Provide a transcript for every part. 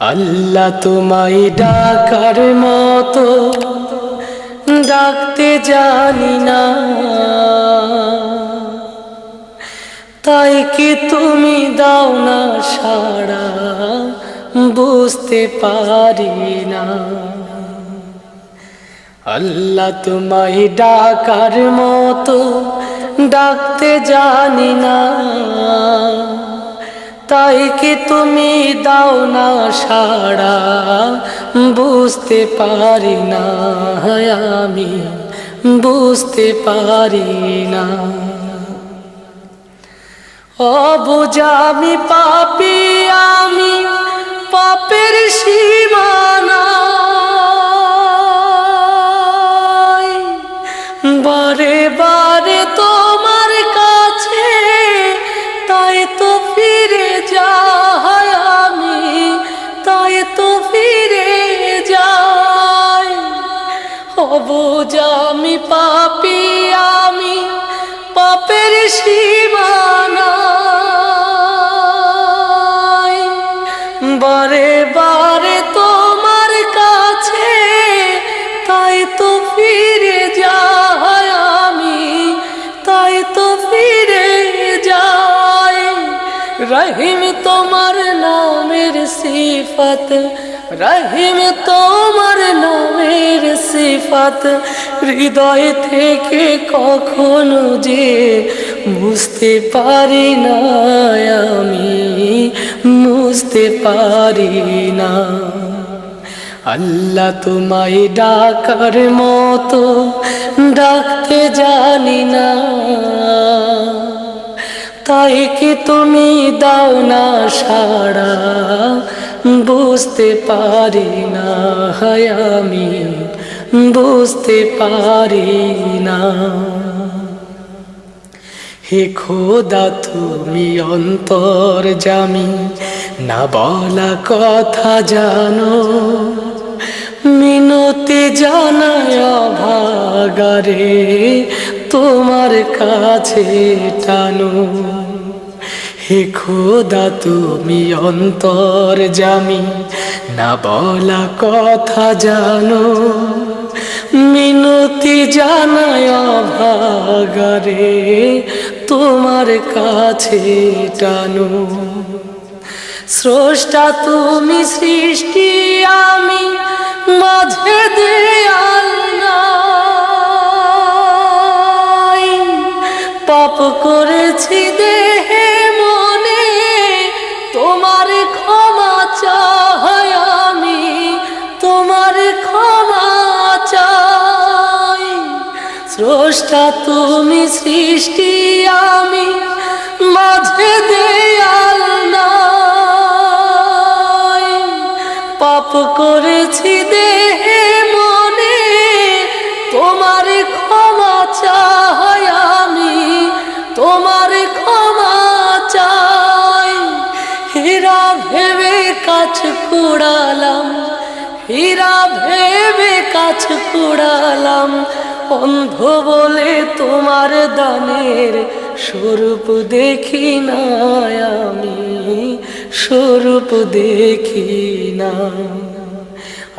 আল্লাহ তোমায় ডাকার মতো ডাকতে জানি না, তাই কি তুমি দাও না সাড়া, বুঝতে পারি না। আল্লাহ তোমায় ডাকার মতো ডাকতে জানি না, তাই কি তুমি দাও না সাড়া, বুঝতে পারি না, আমি বুঝতে পারি না। অবুঝা আমি পাপী, আমি পাপের সীমানা, বারে বারে তোমার কাছে তাই তো ফিরে যাই আমি, তাই তো ফিরে যাই। অবুঝা আমি পাপী, আমি পাপের সীমানা, বারে বারে তোমার কাছে তাই তো ফিরে যাই আমি, তাই তো ফিরে যাই। রহিম তোমার নামের সিফাত, রহিম তোমার নামের সিফাত হৃদয় থেকে কখনো যে বুঝতে পারি না, আমি বুঝতে পারি না। আল্লাহ তোমায় ডাকার মতো ডাকতে জানি না, তাই কি তুমি দাও না সাড়া, বুঝতে পারি না, আমি বুঝতে পারি না। হে খোদা তুমি অন্তর্যামী, না বলা কথা জানো, মিনতি জানায় অভাগারে তোমার কাছে টানো। হে খোদা তুমি অন্তর্যামী, না বলা কথা জানো, মিনতি জানায় অভাগারে তোমার কাছে টানো। স্রষ্টা তুমি সৃষ্টি, আমি মাঝে দেয়াল নাই, পাপ করেছি দেহে মনে তোমার ক্ষমা চাই, আমি তোমার ক্ষমা চাই। স্রষ্টা তুমি সৃষ্টি, আমি মাঝে দেয়াল নাই, পাপ করেছি দেহে মনে তোমার ক্ষমা চাই, আমি তোমার ক্ষমা চাই। হীরা ভেবে কাছ কুড়ালাম, হীরা ভেবে কাছ কুড়ালাম, অন্ধ বলে তোমার দানের স্বরূপ দেখি না, আমি স্বরূপ দেখি না।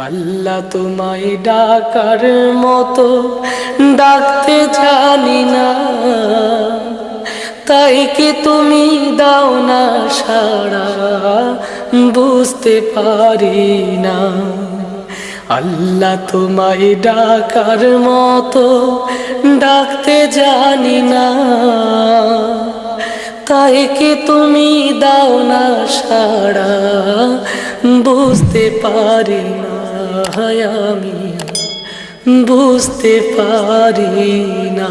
আল্লাহ তোমায় ডাকার মতো ডাকতে জানি না, তাই কি তুমি দাও না সাড়া, বুঝতে পারি না। আল্লাহ তোমায় ডাকার মতো ডাকতে জানি না, তাই কি তুমি দাও না সাড়া, বুঝতে পারি না, আমি বুঝতে পারি না।